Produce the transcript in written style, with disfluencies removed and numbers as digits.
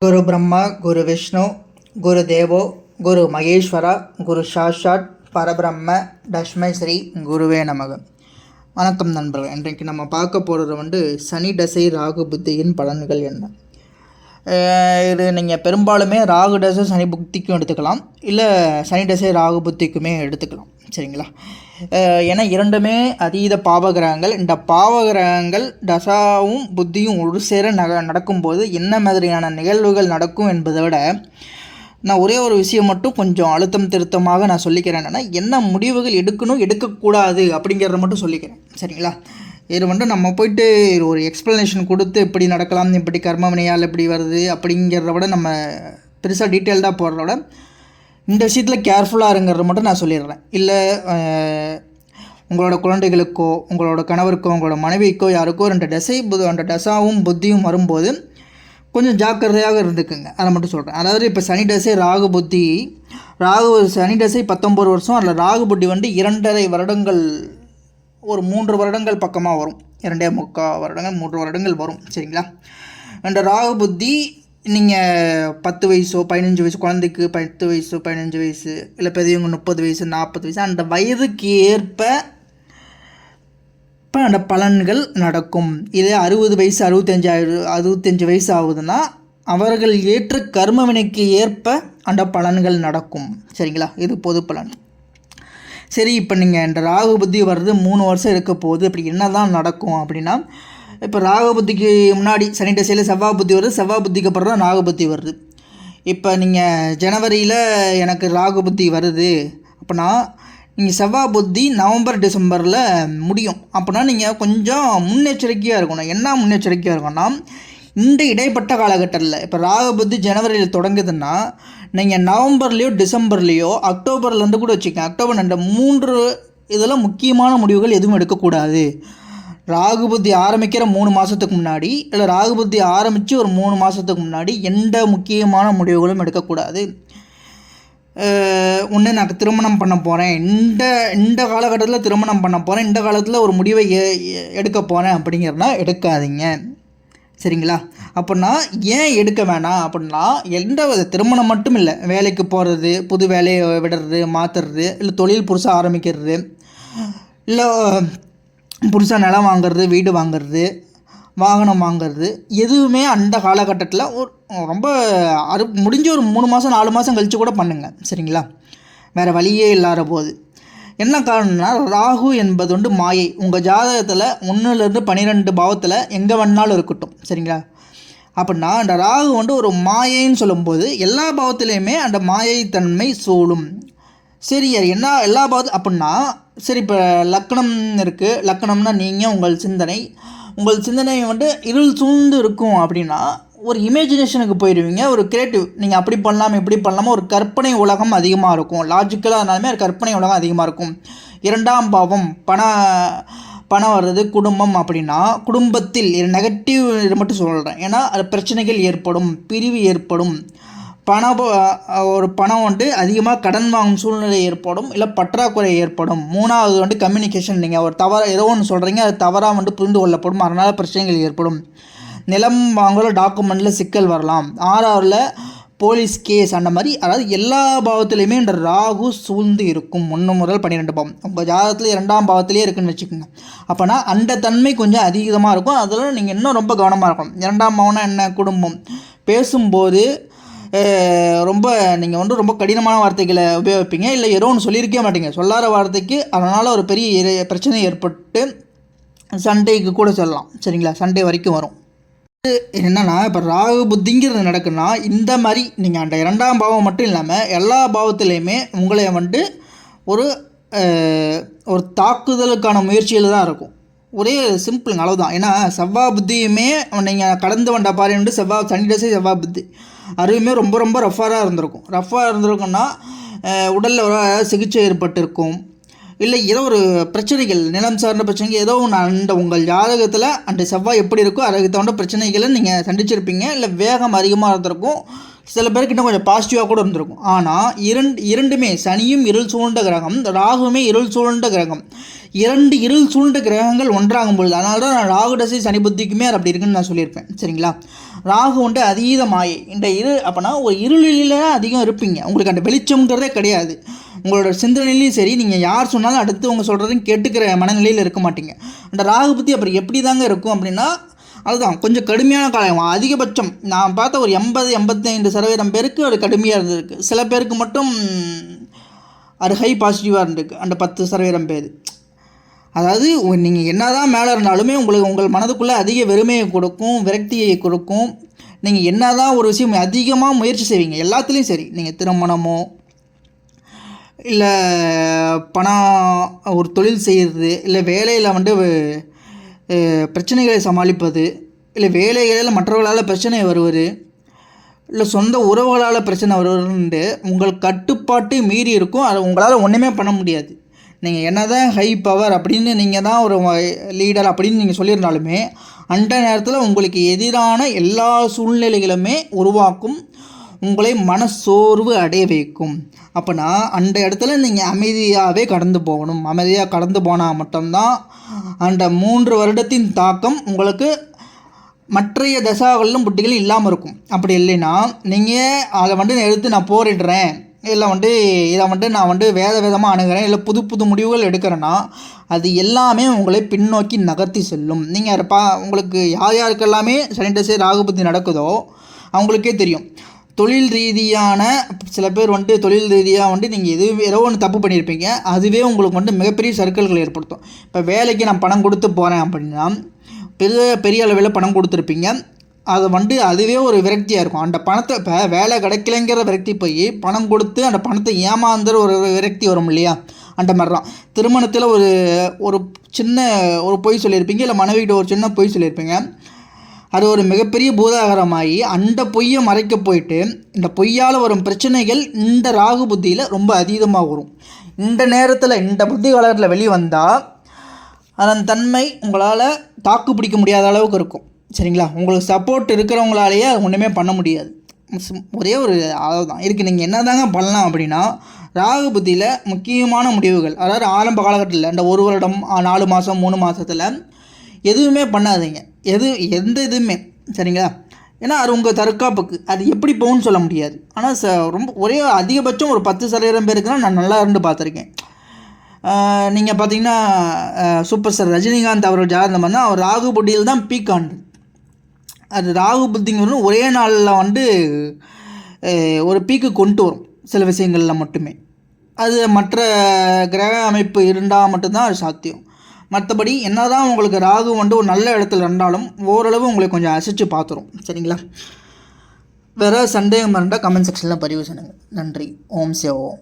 गुरु ब्रह्मा गुरु विष्णु गुरु देवो गुरु महेश्वरा गुरु साक्षात् பரபிரம்ம தஸ்மை ஸ்ரீ குருவே நமக. வணக்கம் நண்பர்கள். இன்றைக்கு நம்ம பார்க்க போகிறது சனி தசை ராகு புத்தியின் பலன்கள் என்ன. இது நீங்கள் பெரும்பாலுமே ராகு தசை சனி புத்திக்கும் எடுத்துக்கலாம், இல்லை சனி தசை ராகு புத்திக்குமே எடுத்துக்கலாம். சரிங்களா? ஏன்னா இரண்டுமே அதீத பாவகிரகங்கள். இந்த பாவகிரகங்கள் தசாவும் புத்தியும் ஒரு சேர நடக்கும்போது என்ன மாதிரியான நிகழ்வுகள் நடக்கும் என்பதை விட நான் ஒரே ஒரு விஷயம் மட்டும் கொஞ்சம் அழுத்தம் திருத்தமாக நான் சொல்லிக்கிறேன். என்னென்னா, என்ன முடிவுகள் எடுக்கணும் எடுக்கக்கூடாது அப்படிங்கிறத மட்டும் சொல்லிக்கிறேன். சரிங்களா? இது நம்ம போயிட்டு ஒரு எக்ஸ்ப்ளனேஷன் கொடுத்து இப்படி நடக்கலாம், இப்படி கர்மவினையால் இப்படி வருது அப்படிங்கிறத விட நம்ம பெருசாக டீட்டெயில்டாக போடுறத விட இந்த விஷயத்தில் கேர்ஃபுல்லாக இருங்கிறத மட்டும் நான் சொல்லிடுறேன். இல்லை உங்களோட குழந்தைகளுக்கோ உங்களோட கணவருக்கோ உங்களோட மனைவிக்கோ யாருக்கோ அந்த தசாவும் புத்தியும் வரும்போது கொஞ்சம் ஜாக்கிரதையாக இருந்துக்குங்க. அதை மட்டும் சொல்கிறேன். அதாவது இப்போ சனி தசை ராகு புத்தி, சனி தசை 19 வருஷம், அதில் ராகு புத்தி 2.5 வருடங்கள், ஒரு 3 வருடங்கள் பக்கமாக வரும். 2.25 வருடங்கள் 3 வருடங்கள் வரும். சரிங்களா? அந்த ராகு புத்தி நீங்கள் 10 வயசோ 15 வயசு, குழந்தைக்கு 10 வயசு 15 வயசு, இல்லை பெரியவங்க 30 வயசு 40 வயசு, அந்த வயதுக்கு ஏற்ப இப்போ அந்த பலன்கள் நடக்கும். இதே 60 வயசு 65 வயசு ஆகுதுன்னா அவர்கள் ஏற்ற கர்ம வினைக்கு ஏற்ப அந்த பலன்கள் நடக்கும். சரிங்களா? இது பொது பலன். சரி, இப்போ நீங்கள் இந்த ராகு புத்தி வர்றது 3 வருஷம் இருக்க போகுது. அப்படி என்ன தான் நடக்கும் அப்படின்னா, இப்போ ராகு புத்திக்கு முன்னாடி சனி தசையில் செவ்வாய் புத்தி வருது, செவ்வாய் புத்திக்கு அப்புறம் தான் ராகு புத்தி வருது. இப்போ நீங்கள் ஜனவரியில் எனக்கு ராகு புத்தி வருது அப்படின்னா, நீங்கள் செவ்வாய் புத்தி நவம்பர் டிசம்பரில் முடியும். அப்படின்னா நீங்கள் கொஞ்சம் முன்னெச்சரிக்கையாக இருக்கணும். என்ன முன்னெச்சரிக்கையாக இருக்கணும்னா, இந்த இடைப்பட்ட காலகட்டத்தில் இப்போ ராகு புத்தி ஜனவரியில் தொடங்குதுன்னா நீங்கள் நவம்பர்லேயோ டிசம்பர்லேயோ அக்டோபர்லேருந்து கூட வச்சுக்கோங்க. அக்டோபர் இந்த 3 இதில் முக்கியமான முடிவுகள் எதுவும் எடுக்கக்கூடாது. ராகு புத்தி ஆரம்பிக்கிற 3 மாதத்துக்கு முன்னாடி, இல்லை ராகு புத்தி ஆரம்பித்து ஒரு 3 மாதத்துக்கு முன்னாடி எந்த முக்கியமான முடிவுகளும் எடுக்கக்கூடாது. ஒன்று, நான் திருமணம் பண்ண போகிறேன், இந்த காலகட்டத்தில் திருமணம் பண்ண போகிறேன், இந்த காலத்தில் ஒரு முடிவை எடுக்க போகிறேன் அப்படிங்கிறனா எடுக்காதீங்க. சரிங்களா? அப்படின்னா ஏன் எடுக்க வேணாம் அப்படின்னா, எந்த திருமணம் மட்டும் இல்லை, வேலைக்கு போகிறது, புது வேலையை விடுறது, மாற்றுறது, இல்லை தொழில் புதுசாக ஆரம்பிக்கிறது, இல்லை புதுசாக நிலம் வாங்கிறது, வீடு வாங்கிறது, வாகனம் வாங்கிறது, எதுவுமே அந்த காலகட்டத்தில் ரொம்ப முடிஞ்ச ஒரு 3 மாதம் 4 மாதம் கழித்து கூட பண்ணுங்கள். சரிங்களா? வேறு வழியே இல்லாத போது. என்ன காரணம்னா, ராகு என்பது மாயை. உங்கள் ஜாதகத்தில் 1லேருந்து 12 பாவத்தில் எங்கே வேணாலும் இருக்கட்டும். சரிங்களா? அப்படின்னா அந்த ராகு ஒரு மாயைன்னு சொல்லும்போது எல்லா பாவத்துலேயுமே அந்த மாயை தன்மை சூழும். சரி, என்ன எல்லா பாவத்து அப்படின்னா, சரி இப்போ லக்னம் இருக்குது. லக்னம்னா நீங்கள் உங்கள் சிந்தனை இருள் சூழ்ந்து இருக்கும் அப்படின்னா ஒரு இமேஜினேஷனுக்கு போயிடுவீங்க. ஒரு கிரியேட்டிவ், நீங்கள் அப்படி பண்ணலாம் இப்படி பண்ணலாமா, ஒரு கற்பனை உலகம் அதிகமாக இருக்கும். லாஜிக்கலாக இருந்தாலுமே ஒரு கற்பனை உலகம் அதிகமாக இருக்கும். 2ஆம் பாவம் பணம் வர்றது, குடும்பம் அப்படின்னா குடும்பத்தில் நெகட்டிவ் இது மட்டும் சொல்கிறேன். ஏன்னா அது பிரச்சனைகள் ஏற்படும், பிரிவு ஏற்படும், பணம் அதிகமாக கடன் வாங்கும் சூழ்நிலை ஏற்படும், இல்லை பற்றாக்குறை ஏற்படும். 3வது கம்யூனிகேஷன், நீங்கள் ஒரு ஏதோ ஒன்று சொல்கிறீங்க, அது தவறாக புரிந்து கொள்ளப்படும், அதனால் பிரச்சனைகள் ஏற்படும். நிலம் வாங்குற டாக்குமெண்ட்டில் சிக்கல் வரலாம். 6ஆவதுல போலீஸ் கேஸ், அந்த மாதிரி. அதாவது எல்லா பாவத்துலேயுமே இந்த ராகு சூழ்ந்து இருக்கும். 1 முதல் 12 பாவம். உங்கள் ஜாதகத்தில் 2ஆம் பாவத்திலே இருக்குதுன்னு வச்சுக்கோங்க. அப்போனா அந்த தன்மை கொஞ்சம் அதிகமாக இருக்கும். அதில் நீங்கள் இன்னும் ரொம்ப கவனமாக இருக்கணும். 2ஆம் பாவம்னா என்ன, குடும்பம். பேசும்போது ரொம்ப நீங்கள் ரொம்ப கடினமான வார்த்தைகளை உபயோகிப்பீங்க, இல்லை ஏதோ ஒன்று சொல்லியிருக்கே மாட்டீங்க, சொல்லாத வார்த்தைக்கு அதனால் ஒரு பெரிய பிரச்சனை ஏற்பட்டு சண்டைக்கு கூட சொல்லலாம். சரிங்களா? சண்டை வரைக்கும் வரும். என்னென்னா, இப்போ ராகு புத்திங்கிறது நடக்குன்னா இந்த மாதிரி நீங்கள் அந்த 2ஆம் பாவம் மட்டும் இல்லாமல் எல்லா பாவத்துலேயுமே உங்களை ஒரு ஒரு தாக்குதலுக்கான முயற்சியில் தான் இருக்கும். ஒரே சிம்பிளுங்க, அளவுதான். ஏன்னா செவ்வாய் புத்தியுமே நீங்கள் கடந்து வந்த பாரு சனி தசை செவ்வாய் புத்தி அதுவுமே ரொம்ப ரொம்ப ரஃபாக இருந்திருக்கும்னா உடலில் ஒரு சிகிச்சை ஏற்பட்டிருக்கும், இல்லை ஏதோ ஒரு பிரச்சனைகள், நிலம் சார்ந்த பிரச்சனைகள் ஏதோ ஒன்று அந்த உங்கள் ஜாதகத்தில் அந்த செவ்வாய் எப்படி இருக்கோ அதுக்கு தகுந்த பிரச்சனைகளை நீங்கள் சந்திச்சிருப்பீங்க. இல்லை வேகம் அதிகமாக இருந்திருக்கும், சில பேருக்கு இன்னும் கொஞ்சம் பாசிட்டிவாக கூட இருந்திருக்கும். ஆனால் இரண்டுமே, சனியும் இருள் சூழ்ந்த கிரகம், ராகுவுமே இருள் சூழ்ந்த கிரகம், இரண்டு இருள் சூழ்ந்த கிரகங்கள் ஒன்றாகும் பொழுது, அதனால தான் நான் ராகு தசை சனி புத்திக்குமே அப்படி இருக்குன்னு நான் சொல்லியிருப்பேன். சரிங்களா? ராகு வந்துட்டு அதீத மாயை. இந்த அப்போனா ஒரு இருளில் அதிகம் இருப்பீங்க. உங்களுக்கு அந்த வெளிச்சம்ங்கிறதே கிடையாது. உங்களோட சிந்தனையிலையும் சரி, நீங்கள் யார் சொன்னாலும் அடுத்து அவங்க சொல்கிறதையும் கேட்டுக்கிற மனநிலையில் இருக்க மாட்டீங்க. அந்த ராகு புத்தி அப்புறம் எப்படி தாங்க இருக்கும் அப்படின்னா, அதுதான் கொஞ்சம் கடுமையான காலம். அதிகபட்சம் நான் பார்த்த ஒரு 80-85% பேருக்கு அது கடுமையாக இருந்திருக்கு. சில பேருக்கு மட்டும் அது ஹை பாசிட்டிவாக இருந்திருக்கு, அந்த 10% பேர். அதாவது நீங்கள் என்ன தான் மேலே இருந்தாலுமே உங்கள் மனதுக்குள்ளே அதிக வெறுமையை கொடுக்கும், விரக்தியை கொடுக்கும். நீங்கள் என்ன தான் ஒரு விஷயம் அதிகமாக முயற்சி செய்வீங்க, எல்லாத்துலேயும் சரி, நீங்கள் திருமணமோ இல்லை பணம் ஒரு தொழில் செய்கிறது, இல்லை வேலையில் பிரச்சனைகளை சமாளிப்பது, இல்லை வேலைகளில் மற்றவர்களால் பிரச்சனை வருவது, இல்லை சொந்த உறவுகளால் பிரச்சனை வருவதுன்ட்டு உங்கள் கட்டுப்பாட்டை மீறி இருக்கும். அதை உங்களால் ஒன்றுமே பண்ண முடியாது. நீங்கள் என்ன தான் ஹை பவர் அப்படின்னு நீங்கள் தான் ஒரு லீடர் அப்படின்னு நீங்கள் சொல்லியிருந்தாலுமே, அந்த நேரத்தில் உங்களுக்கு எதிரான எல்லா சூழ்நிலைகளுமே உருவாக்கும், உங்களை மனசோர்வு அடைய வைக்கும். அப்போனா அந்த இடத்துல நீங்கள் அமைதியாகவே கடந்து போகணும். அமைதியாக கடந்து போனால் மட்டும்தான் அந்த 3 வருடத்தின் தாக்கம் உங்களுக்கு மற்றைய தசாகளிலும் புட்டிகளும் இல்லாமல் இருக்கும். அப்படி இல்லைன்னா நீங்கள் அதை எடுத்து நான் போரிடுறேன், இல்லை இதை நான் வேத வேதமாக அணுகிறேன், இல்லை புது புது முடிவுகள் எடுக்கிறேன்னா அது எல்லாமே உங்களை பின்னோக்கி நகர்த்தி செல்லும். நீங்கள் உங்களுக்கு யாருக்கெல்லாமே சனி தசை ராகு புத்தி நடக்குதோ அவங்களுக்கே தெரியும். தொழில் ரீதியான சில பேர் தொழில் ரீதியாக நீங்கள் ஏதோ ஒன்று தப்பு பண்ணியிருப்பீங்க, அதுவே உங்களுக்கு மிகப்பெரிய சர்க்கிள்கள் ஏற்படுத்தும். இப்போ வேலைக்கு நான் பணம் கொடுத்து போகிறேன் அப்படின்னா பெரிய அளவில் பணம் கொடுத்துருப்பீங்க, அது அதுவே ஒரு விரக்தியாக இருக்கும். அந்த பணத்தை இப்போ வேலை கிடைக்கலைங்கிற விரக்தி போய் பணம் கொடுத்து அந்த பணத்தை ஏமாந்துற ஒரு விரக்தி வரும் இல்லையா? அந்த மாதிரி தான் திருமணத்தில் ஒரு சின்ன ஒரு பொய் சொல்லியிருப்பீங்க, இல்லை மனைவிக்கிட்ட ஒரு சின்ன பொய் சொல்லியிருப்பீங்க. அது ஒரு மிகப்பெரிய பூதாகரமாகி அந்த பொய்யை மறைக்க போயிட்டு இந்த பொய்யால் வரும் பிரச்சனைகள் இந்த ராகு புத்தியில் ரொம்ப அதீதமாக வரும். இந்த நேரத்தில் இந்த புத்தி காலத்தில் வெளியே வந்தால் அதன் தன்மை உங்களால் தாக்கு பிடிக்க முடியாத அளவுக்கு இருக்கும். சரிங்களா? உங்களுக்கு சப்போர்ட் இருக்கிறவங்களாலேயே அது ஒன்றுமே பண்ண முடியாது. ஒரே ஒரு அளவு தான் இருக்குது. நீங்கள் என்ன தாங்க பண்ணலாம் அப்படின்னா, ராகு புத்தியில் முக்கியமான முடிவுகள், அதாவது ஆரம்ப காலகட்டத்தில் இந்த 1 வருடம் 4 மாதம் 3 மாதத்தில் எதுவுமே பண்ணாதீங்க. எந்த இதுவுமே. சரிங்களா? ஏன்னா அது உங்கள் தற்காப்புக்கு. அது எப்படி போகும்னு சொல்ல முடியாது. ஆனால் ரொம்ப ஒரே அதிகபட்சம் ஒரு 10% பேருக்குன்னா நான் நல்லா இருந்து பார்த்துருக்கேன். நீங்கள் பார்த்தீங்கன்னா சூப்பர் ஸ்டார் ரஜினிகாந்த் அவர்கள் ஜாதகம் பண்ணால் அவர் ராகு புத்தியில் தான் பீக் ஆண்டு. அது ராகு புத்திங்கிறது ஒரே நாளில் ஒரு பீக்கு கொண்டு வரும் சில விஷயங்களில் மட்டுமே. அது மற்ற கிரக அமைப்பு இருந்தால் மட்டும்தான் அது சாத்தியம். மற்றபடி என்ன தான் உங்களுக்கு ராகு ஒரு நல்ல இடத்துல இருந்தாலும் ஓரளவு உங்களை கொஞ்சம் அசைச்சு பார்த்துரும். சரிங்களா? வேறு சந்தேகம் இருந்தால் கமெண்ட் செக்ஷனில் பதிவு செய்யுங்க. நன்றி. ஓம் சிவ ஓம்.